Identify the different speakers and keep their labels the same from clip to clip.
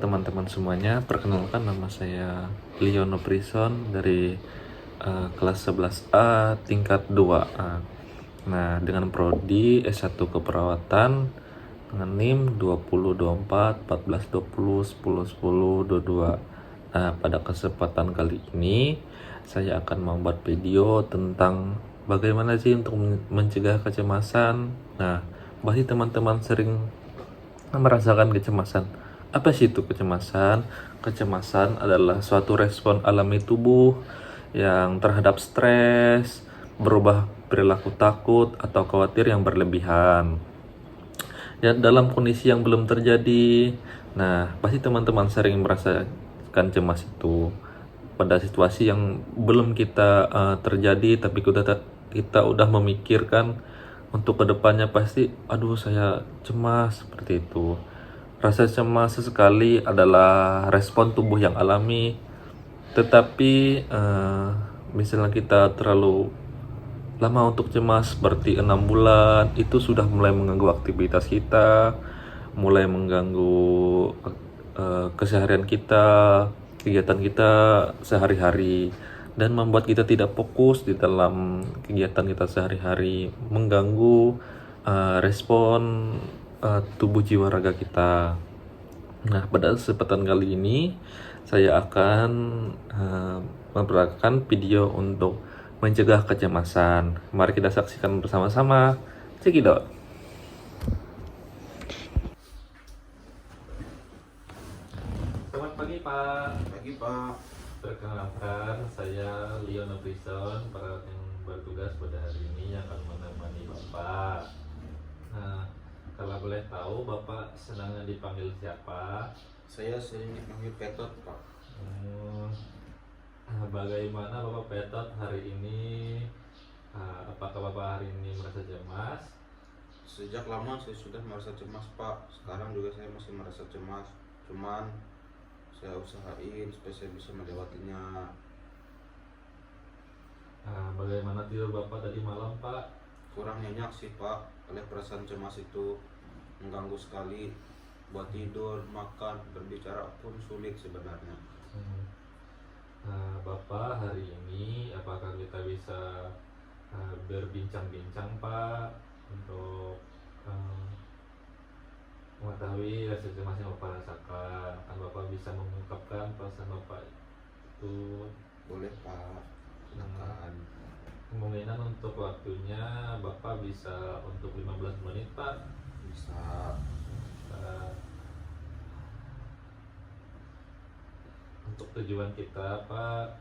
Speaker 1: teman-teman semuanya, perkenalkan nama saya Leono Prison dari kelas 11A tingkat 2A. Nah, dengan prodi S1 Keperawatan dengan NIM 2024 1420 1010 22. Nah, pada kesempatan kali ini saya akan membuat video tentang bagaimana sih untuk mencegah kecemasan. Nah, pasti teman-teman sering merasakan kecemasan. Apa sih itu kecemasan? Kecemasan adalah suatu respon alami tubuh yang terhadap stres, berubah perilaku takut atau khawatir yang berlebihan. Ya, dalam kondisi yang belum terjadi. Nah, pasti teman-teman sering merasakan cemas itu pada situasi yang belum kita terjadi, tapi kita udah memikirkan untuk kedepannya. Pasti aduh saya cemas seperti itu. Rasa cemas sesekali adalah respon tubuh yang alami, tetapi misalnya kita terlalu lama untuk cemas seperti 6 bulan, itu sudah mulai mengganggu aktivitas kita, mulai mengganggu keseharian kita, kegiatan kita sehari-hari, dan membuat kita tidak fokus di dalam kegiatan kita sehari-hari, mengganggu respon tubuh jiwa raga kita. Nah, pada kesempatan kali ini saya akan memperkenalkan video untuk mencegah kecemasan. Mari kita saksikan bersama-sama. Cekidot. Selamat pagi, Pak.
Speaker 2: Pagi Pak.
Speaker 1: Perkenalkan, saya Leono Prison, perawat yang bertugas pada hari ini yang akan menemani Bapak. Nah, kalau boleh tahu Bapak senangnya dipanggil siapa?
Speaker 2: Saya sering dipanggil Petot Pak.
Speaker 1: Bagaimana Bapak Petot hari ini? Apakah Bapak hari ini merasa cemas?
Speaker 2: Sejak lama saya sudah merasa cemas Pak. Sekarang juga saya masih merasa cemas. Cuman saya usahain supaya saya bisa melewatinya.
Speaker 1: Bagaimana tidur Bapak tadi malam, Pak?
Speaker 2: Kurang nyenyak sih Pak. Oleh perasaan cemas itu mengganggu sekali. Buat tidur, makan, berbicara pun sulit sebenarnya.
Speaker 1: Bapak hari ini apakah kita bisa berbincang-bincang Pak untuk mengetahui rasa cemas yang Bapak rasakan? Kan Bapak bisa mengungkapkan perasaan Bapak itu.
Speaker 2: Boleh Pak, silakan.
Speaker 1: Kemungkinan untuk waktunya Bapak bisa untuk 15 menit Pak.
Speaker 2: Bisa.
Speaker 1: Untuk tujuan kita Pak,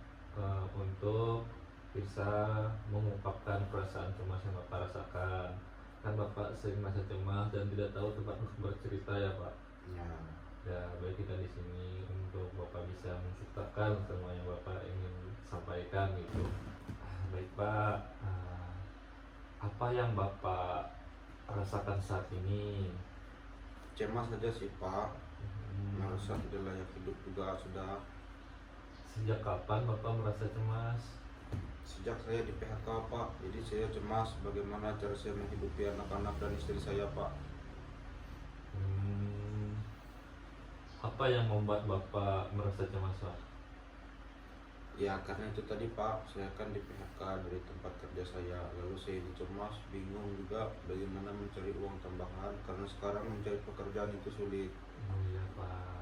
Speaker 1: untuk bisa mengungkapkan perasaan cemas yang Bapak rasakan. Kan Bapak sering merasa cemas dan tidak tahu tempat untuk bercerita ya Pak. Ya, baik, kita di sini untuk Bapak bisa menceritakan semua yang Bapak ingin sampaikan gitu. Baik Pak, apa yang Bapak rasakan saat ini?
Speaker 2: Cemas saja sih Pak. Merasa tidak layak hidup juga sudah.
Speaker 1: Sejak kapan Bapak merasa cemas?
Speaker 2: Sejak saya di PHK Pak, jadi saya cemas bagaimana cara saya menghidupi anak-anak dan istri saya Pak.
Speaker 1: Apa yang membuat Bapak merasa cemas Pak?
Speaker 2: Ya karena itu tadi Pak, saya kan di PHK dari tempat kerja saya. Lalu saya cemas, bingung juga bagaimana mencari uang tambahan. Karena sekarang mencari pekerjaan itu sulit.
Speaker 1: Oh iya Pak.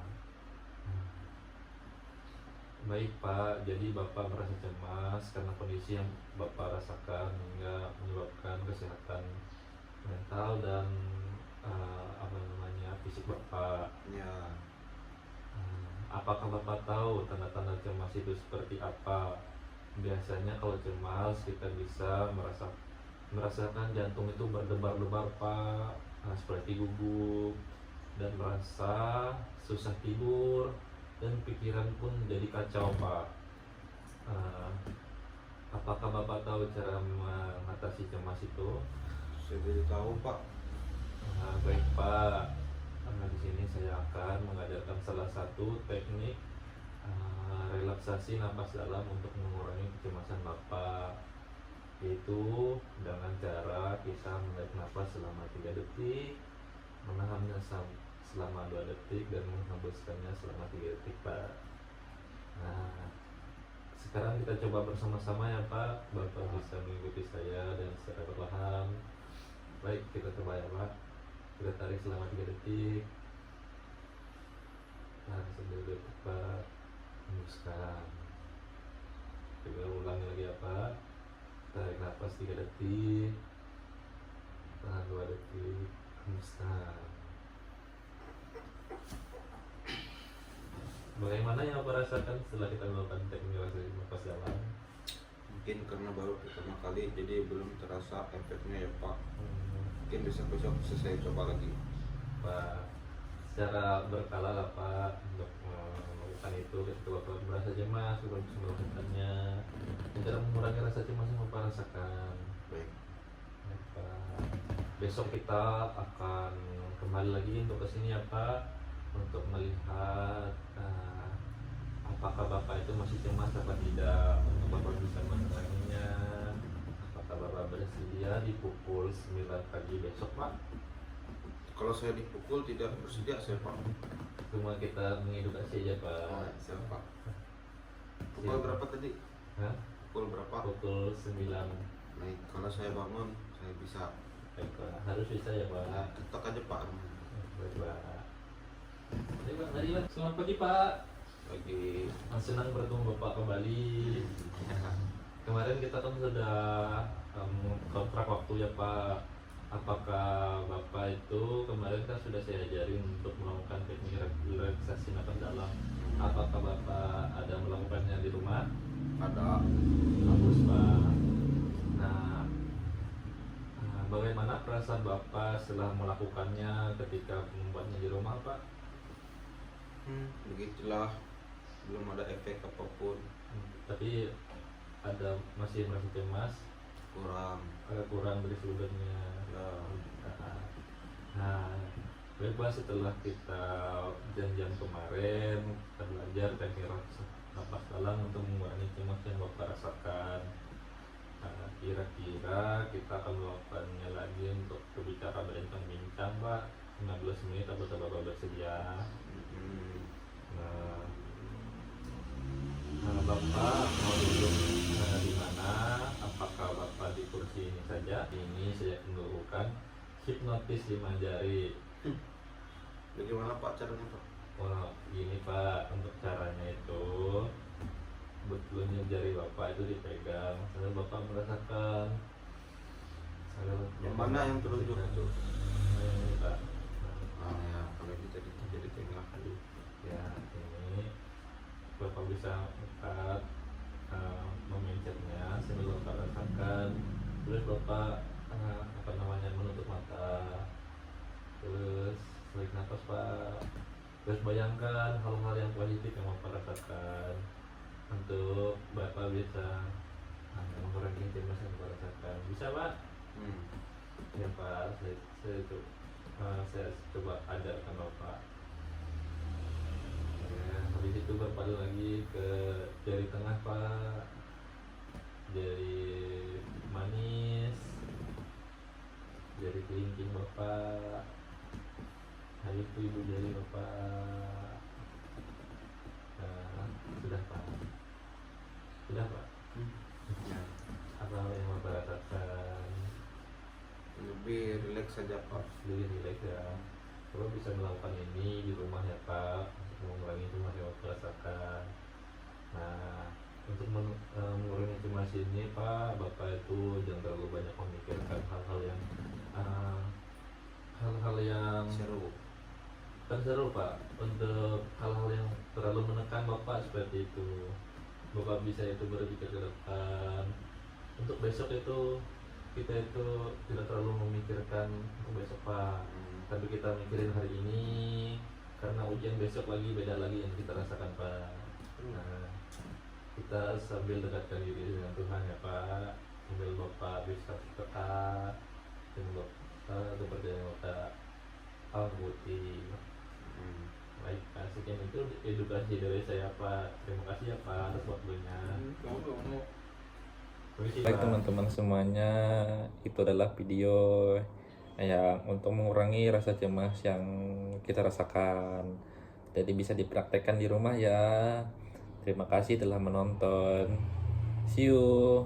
Speaker 1: Baik Pak, jadi Bapak merasa cemas karena kondisi yang Bapak rasakan hingga menyebabkan kesehatan mental dan fisik Bapak.
Speaker 2: Ya.
Speaker 1: Apakah Bapak tahu tanda-tanda cemas itu seperti apa? Biasanya kalau cemas kita bisa merasakan jantung itu berdebar-debar Pak, seperti gugup, dan merasa susah tidur, dan pikiran pun jadi kacau Pak. Apakah Bapak tahu cara mengatasi cemas itu?
Speaker 2: Saya tidak tahu Pak.
Speaker 1: Baik Pak, di sini saya akan mengajarkan salah satu teknik relaksasi napas dalam untuk mengurangi kecemasan Bapak, yaitu dengan cara kita menarik napas selama 3 detik, menahannya selama 2 detik dan menghembuskannya selama 3 detik Pak. Nah, sekarang kita coba bersama-sama ya Pak. Bapak bisa mengikuti saya dan secara perlahan. Baik, kita coba ya Pak. Kita tarik selama 3 detik. Tahan 9 detik Pak. Hembuskan. Kita ulangi lagi ya Pak. Tarik nafas 3 detik. Tahan 2 detik. Hembuskan. Bagaimana yang Bapak rasakan setelah kita melakukan teknik relaksasi nafas dalam?
Speaker 2: Mungkin karena baru pertama kali jadi belum terasa efeknya ya Pak.
Speaker 1: Hmm,
Speaker 2: Mungkin besok-besok saya coba lagi.
Speaker 1: Pak, secara berkala lah Pak untuk melakukan itu ketika Bapak merasa cemas, Bapak bisa melakukannya. Cara mengurangi rasa cemas yang Bapak rasakan.
Speaker 2: Baik.
Speaker 1: Ya, Pak. Besok kita akan kembali lagi untuk kesini ya Pak, untuk melihat apakah Bapak itu masih cemas apa tidak, untuk Bapak bisa menguranginya. Apakah Bapak bersedia di pukul 9 pagi besok Pak?
Speaker 2: Kalau saya dipukul tidak bersedia saya Pak.
Speaker 1: Cuma kita mengedukasi aja Pak.
Speaker 2: Siap Pak. Pukul berapa tadi?
Speaker 1: Hah?
Speaker 2: Pukul berapa?
Speaker 1: Pukul 9.
Speaker 2: Baik, kalau saya bangun saya bisa.
Speaker 1: Baik Pak, harus bisa ya Pak.
Speaker 2: Nah, ketok aja Pak.
Speaker 1: Baik Pak. Baik Pak, mari Pak. Selamat pagi Pak.
Speaker 2: Pagi.
Speaker 1: Senang bertemu Bapak kembali. Kemarin kita kan sudah kontrak waktu ya Pak. Apakah Bapak itu kemarin kan sudah saya ajarin untuk melakukan teknik relaksasi nafas dalam. Apakah Bapak ada melakukannya di rumah?
Speaker 2: Ada.
Speaker 1: Bagus Pak. Nah, bagaimana perasaan Bapak setelah melakukannya ketika membuatnya di rumah Pak?
Speaker 2: Begitulah, belum ada efek apapun.
Speaker 1: Tapi ada masih merasa cemas,
Speaker 2: Kurang.
Speaker 1: agak kurang dari sebelumnya.
Speaker 2: Ya.
Speaker 1: Nah, baik Pak, setelah kita jam-jam kemarin kita belajar teknik nafas dalam untuk mengurangi cemas yang Bapak rasakan. Nah, kira-kira kita akan melakukannya lagi untuk berbicara berbincang-bincang Pak, 15 menit apakah Bapak bersedia? Nah, Bapak mau duduk di mana? Apakah Bapak di kursi ini saja? Ini saya melakukan hipnotis 5 jari.
Speaker 2: Bagaimana Pak caranya Pak?
Speaker 1: Oh, gini Pak, untuk caranya itu betulnya jari Bapak itu dipegang, sambil Bapak merasakan.
Speaker 2: Yang mana yang telunjuk itu?
Speaker 1: Nah, ini Pak.
Speaker 2: Ya, kalau ini jadi tengah.
Speaker 1: Ya, ini Bapak bisa angkat, memencetnya sambil Bapak rasakan. Terus Bapak menutup mata. Terus tarik nafas Pak. Terus bayangkan hal-hal yang positif yang Bapak rasakan untuk Bapak bisa mengurangi cemas yang Bapak rasakan. Bisa Pak? Ya Pak, saya coba ajarkan Bapak. Ya, habis itu berpadu lagi ke jari tengah Pak, jari manis, jari kelingking Bapak, habis itu ibu jari Bapak. Nah, sudah Pak. Sudah Pak. Apa yang Bapak rasakan?
Speaker 2: Lebih rileks saja Pak.
Speaker 1: Lebih rileks ya. Bapak bisa melakukan ini di rumah ya Pak, untuk mengurangi cemas yang Bapak rasakan. Nah, untuk mengurangi cemas ini Pak, Bapak itu jangan terlalu banyak memikirkan hal-hal yang
Speaker 2: Seru.
Speaker 1: kan seru Pak. Untuk hal-hal yang terlalu menekan Bapak seperti itu, Bapak bisa itu berpikir ke depan. Untuk besok itu kita itu tidak terlalu memikirkan untuk besok Pak, tapi kita mikirin hari ini karena ujian besok lagi beda lagi yang kita rasakan Pak. Nah, kita sambil dekatkan diri dengan Tuhan ya Pak, sambil Bapak bisa dekat dengan Bapak, seperti yang Bapak Al-Buti. Baik Pak, sekian itu edukasi dari saya Pak. Terima kasih ya Pak atas waktunya. Baik teman-teman semuanya, itu adalah video yang untuk mengurangi rasa cemas yang kita rasakan. Jadi bisa dipraktekkan di rumah ya. Terima kasih telah menonton. See you.